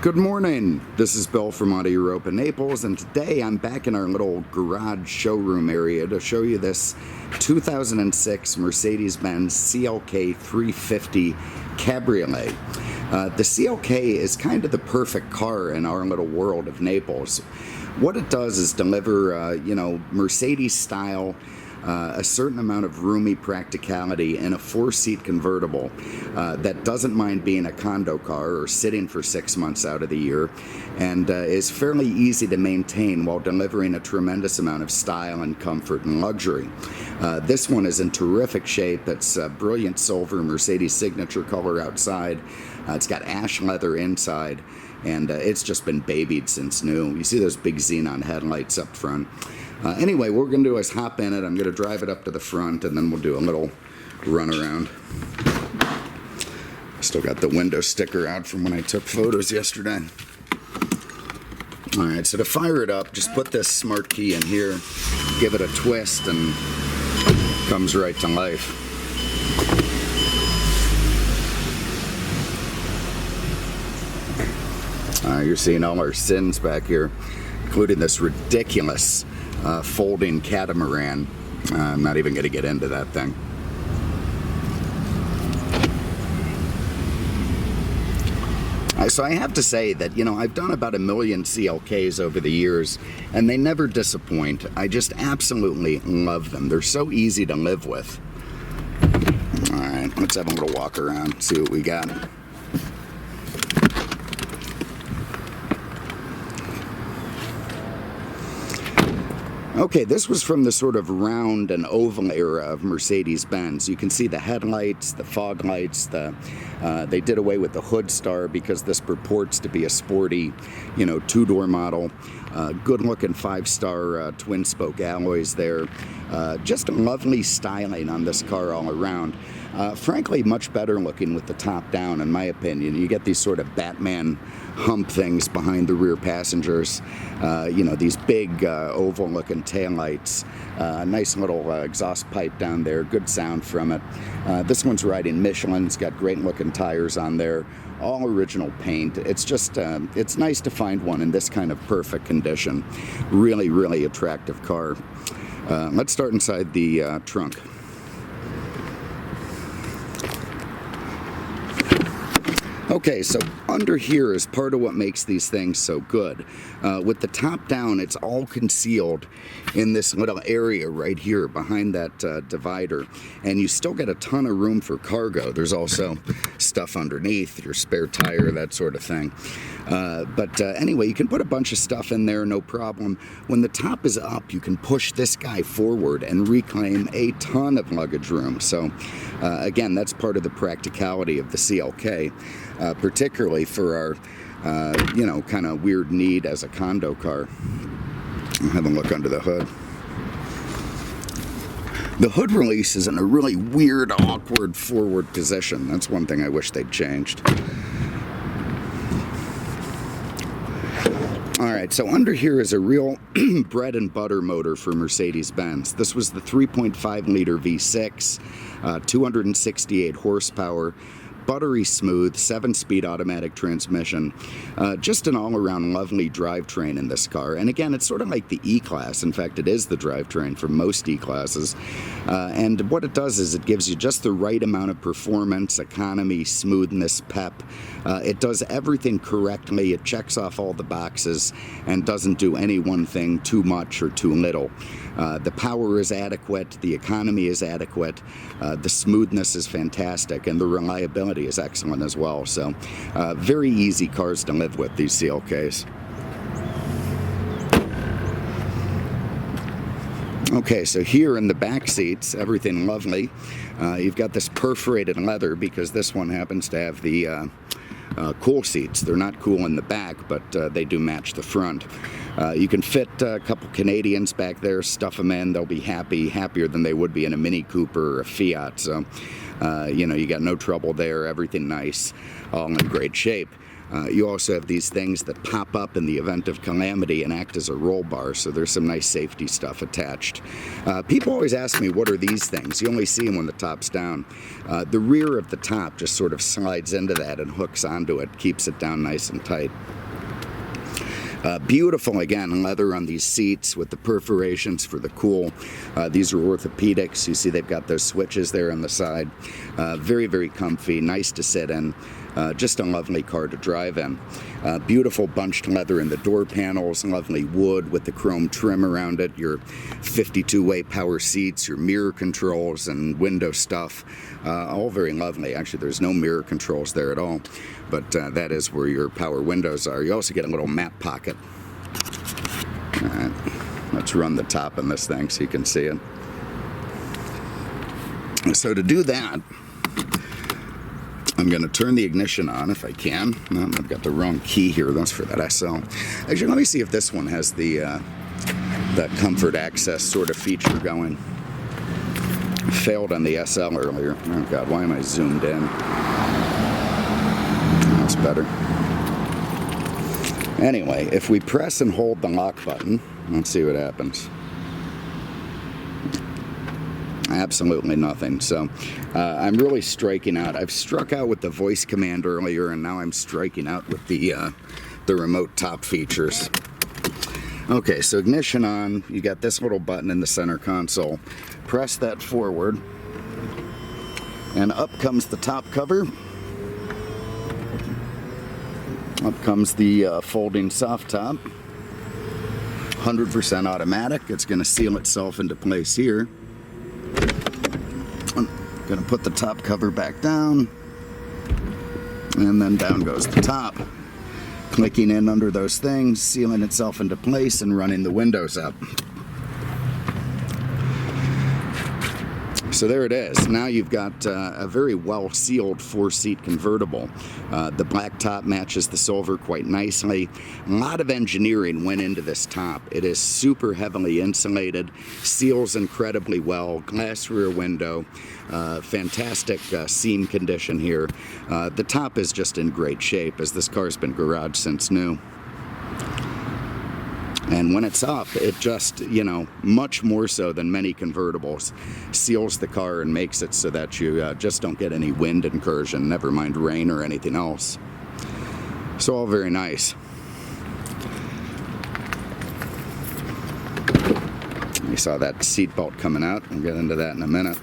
Good morning, this is Bill from Auto Europa Naples, and today I'm back in our little garage showroom area to show you this 2006 Mercedes Benz CLK350 Cabriolet. The CLK is kind of the perfect car in our little world of Naples. What it does is deliver, Mercedes style, a certain amount of roomy practicality in a 4-seat convertible that doesn't mind being a condo car or sitting for 6 months out of the year, and is fairly easy to maintain while delivering a tremendous amount of style and comfort and luxury. This one is in terrific shape. It's a brilliant silver Mercedes signature color outside. It's got ash leather inside, and it's just been babied since new. You see those big xenon headlights up front. Anyway, what we're going to do is hop in it. I'm going to drive it up to the front, and then we'll do a little run around. Still got the window sticker out from when I took photos yesterday. Alright, so to fire it up, just put this smart key in here, give it a twist, and it comes right to life. You're seeing all our sins back here, including this ridiculous folding catamaran. I'm not even going to get into that thing. So I have to say that, I've done about 1 million CLKs over the years, and they never disappoint. I just absolutely love them. They're so easy to live with. Alright, let's have a little walk around, see what we got. Okay, this was from the sort of round and oval era of Mercedes-Benz. You can see the headlights, the fog lights, they did away with the hood star because this purports to be a sporty, two-door model. Good-looking 5-star twin-spoke alloys there. Just lovely styling on this car all around. Frankly, much better looking with the top down, in my opinion. You get these sort of Batman hump things behind the rear passengers. These big oval-looking taillights. Nice little exhaust pipe down there. Good sound from it. This one's riding Michelin. It's got great-looking tires on there. All original paint. It's just, it's nice to find one in this kind of perfect condition. Really, really attractive car. Let's start inside the trunk. Okay, so under here is part of what makes these things so good. With the top down, it's all concealed in this little area right here behind that divider, and you still get a ton of room for cargo. There's also stuff underneath, your spare tire, that sort of thing. Anyway, you can put a bunch of stuff in there, no problem. When the top is up, you can push this guy forward and reclaim a ton of luggage room. So, again, that's part of the practicality of the CLK. Particularly for our, kind of weird need as a condo car. I'll have a look under the hood. The hood release is in a really weird, awkward forward position. That's one thing I wish they'd changed. Alright, so under here is a real bread and butter motor for Mercedes-Benz. This was the 3.5-liter V6, 268 horsepower. Buttery smooth, 7-speed automatic transmission. Just an all-around lovely drivetrain in this car. And again, it's sort of like the E-Class. In fact, it is the drivetrain for most E-Classes. And what it does is it gives you just the right amount of performance, economy, smoothness, pep. It does everything correctly. It checks off all the boxes and doesn't do any one thing too much or too little. The power is adequate, the economy is adequate, the smoothness is fantastic, and the reliability is excellent as well. So very easy cars to live with, these CLKs. Okay, so here in the back seats, everything lovely. You've got this perforated leather because this one happens to have the cool seats. They're not cool in the back, but they do match the front. You can fit a couple Canadians back there, stuff them in, they'll be happier than they would be in a Mini Cooper or a Fiat. So, you got no trouble there, everything nice, all in great shape. You also have these things that pop up in the event of calamity and act as a roll bar, so there's some nice safety stuff attached. People always ask me, what are these things? You only see them when the top's down. The rear of the top just sort of slides into that and hooks onto it, keeps it down nice and tight. Beautiful, again, leather on these seats with the perforations for the cool. These are orthopedics. You see they've got those switches there on the side. Very, very comfy, nice to sit in. Just a lovely car to drive in. Beautiful bunched leather in the door panels, lovely wood with the chrome trim around it, your 52-way power seats, your mirror controls and window stuff, all very lovely. Actually, there's no mirror controls there at all, but that is where your power windows are. You also get a little map pocket. All right, let's run the top on this thing so you can see it. So to do that, I'm going to turn the ignition on if I can. No, I've got the wrong key here. That's for that SL. Actually, let me see if this one has the comfort access sort of feature going. Failed on the SL earlier. Oh God, why am I zoomed in? That's better. Anyway, if we press and hold the lock button, let's see what happens. Absolutely nothing. So I'm really striking out. I've struck out with the voice command earlier, and now I'm striking out with the remote top features. Okay, so ignition on. You got this little button in the center console. Press that forward, and up comes the top cover. Up comes the folding soft top. 100% automatic. It's going to seal itself into place here. I'm going to put the top cover back down, and then down goes the top. Clicking in under those things, sealing itself into place, and running the windows up. So there it is. Now you've got a very well-sealed 4-seat convertible. The black top matches the silver quite nicely. A lot of engineering went into this top. It is super heavily insulated, seals incredibly well, glass rear window, fantastic seam condition here. The top is just in great shape, as this car's been garaged since new. And when it's up, it just, you know, much more so than many convertibles, seals the car and makes it so that you just don't get any wind incursion, never mind rain or anything else. So all very nice. You saw that seatbelt coming out. We'll get into that in a minute.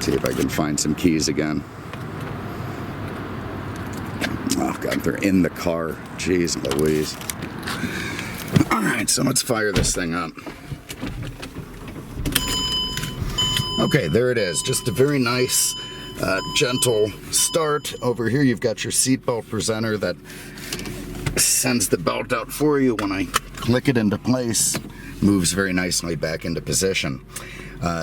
See if I can find some keys again. Oh God, they're in the car. Jeez Louise. All right, so let's fire this thing up. Okay, there it is. Just a very nice, gentle start. Over here you've got your seatbelt presenter that sends the belt out for you. When I click it into place, moves very nicely back into position.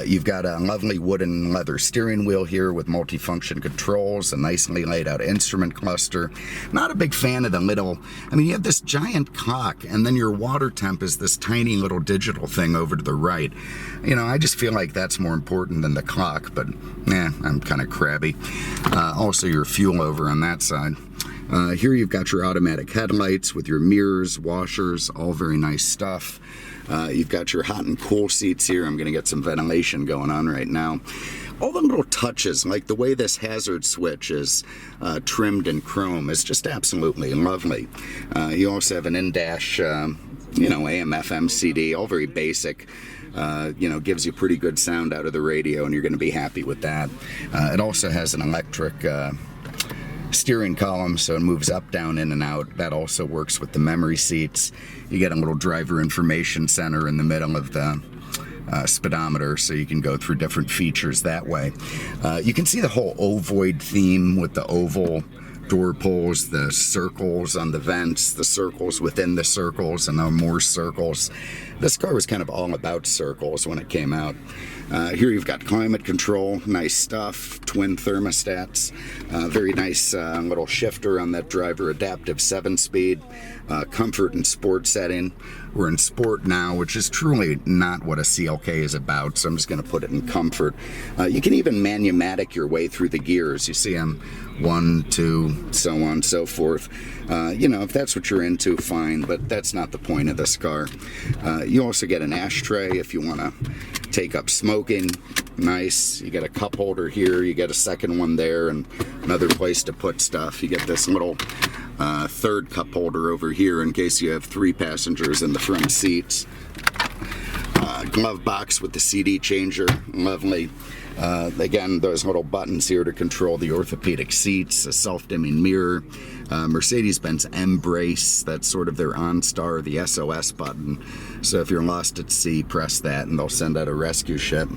You've got a lovely wooden leather steering wheel here with multifunction controls, a nicely laid out instrument cluster. Not a big fan of the little, I mean, you have this giant clock, and then your water temp is this tiny little digital thing over to the right. You know, I just feel like that's more important than the clock, but I'm kind of crabby. Also your fuel over on that side. Here you've got your automatic headlights with your mirrors, washers, all very nice stuff. You've got your hot and cool seats here. I'm going to get some ventilation going on right now. All the little touches, like the way this hazard switch is trimmed in chrome, is just absolutely lovely. You also have an in-dash, you know, AM, FM, CD, all very basic. You know, gives you pretty good sound out of the radio, and you're going to be happy with that. It also has an electric steering column, so it moves up, down, in, and out. That also works with the memory seats. You get a little driver information center in the middle of the speedometer, so you can go through different features that way. You can see the whole ovoid theme with the oval door pulls, the circles on the vents, the circles within the circles, and then more circles. This car was kind of all about circles when it came out. Here you've got climate control, nice stuff, twin thermostats, very nice little shifter on that driver adaptive 7-speed, comfort and sport setting, We're in sport now, which is truly not what a CLK is about, so I'm just going to put it in comfort. You can even manumatic your way through the gears. You see them 1, 2, so on and so forth. You know, if that's what you're into, fine, but that's not the point of this car. You also get an ashtray if you want to take up smoking. Nice. You get a cup holder here, you get a second one there, and another place to put stuff. You get this little third cup holder over here in case you have 3 passengers in the front seats. Glove box with the CD changer, lovely. Again, those little buttons here to control the orthopedic seats, a self-dimming mirror, Mercedes Benz M-Brace, that's sort of their OnStar, the SOS button. So if you're lost at sea, press that and they'll send out a rescue ship.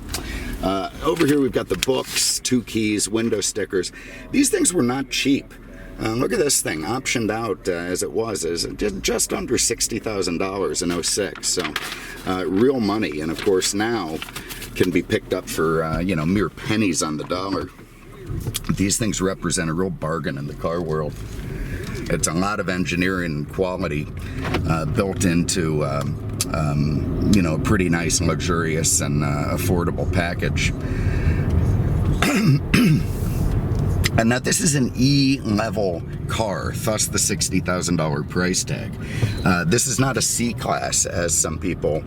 Over here we've got the books, 2 keys, window stickers. These things were not cheap. Look at this thing, optioned out as it was, is just under $60,000 in 06. So real money, and of course now can be picked up for you know, mere pennies on the dollar. These things represent a real bargain in the car world. It's a lot of engineering and quality built into you know, a pretty nice, luxurious, and affordable package. And now this is an E-level car, thus the $60,000 price tag. This is not a C-Class, as some people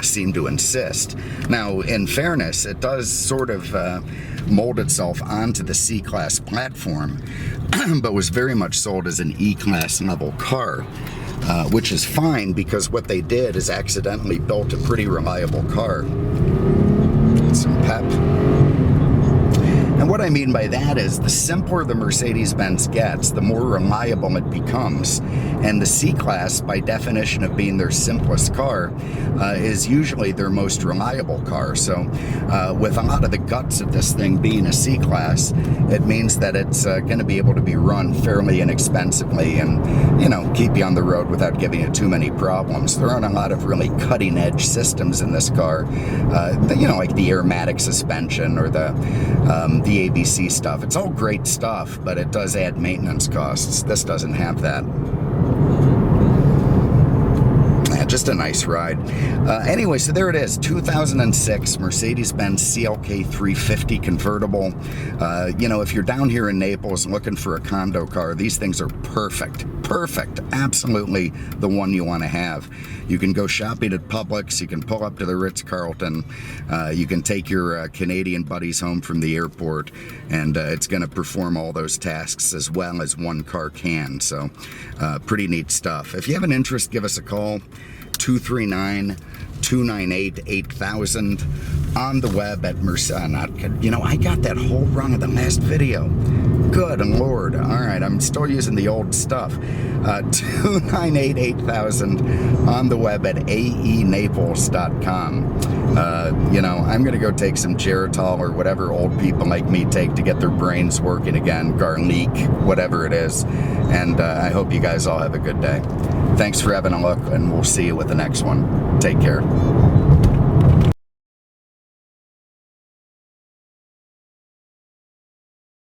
seem to insist. Now, in fairness, it does sort of mold itself onto the C-Class platform, but was very much sold as an E-Class level car, which is fine because what they did is accidentally built a pretty reliable car. Some pep. And what I mean by that is the simpler the Mercedes-Benz gets, the more reliable it becomes. And the C-Class, by definition of being their simplest car, is usually their most reliable car. So with a lot of the guts of this thing being a C-Class, it means that it's going to be able to be run fairly inexpensively and, you know, keep you on the road without giving you too many problems. There aren't a lot of really cutting-edge systems in this car, you know, like the airmatic suspension or the ABC stuff. It's all great stuff, but it does add maintenance costs. This doesn't have that. Yeah, just a nice ride. Anyway, so there it is, 2006 Mercedes Benz CLK350 Convertible. You know, if you're down here in Naples looking for a condo car, these things are perfect. Perfect. Absolutely the one you want to have. You can go shopping at Publix, you can pull up to the Ritz-Carlton, you can take your Canadian buddies home from the airport, and it's going to perform all those tasks as well as one car can. So pretty neat stuff. If you have an interest, give us a call, 239-298-8000, on the web at you know, I got that whole run of the last video. Good Lord. All right, I'm still using the old stuff. 298-8000 on the web at aenaples.com. You know, I'm going to go take some Geritol or whatever old people like me take to get their brains working again, garlic, whatever it is. And I hope you guys all have a good day. Thanks for having a look, and we'll see you with the next one. Take care.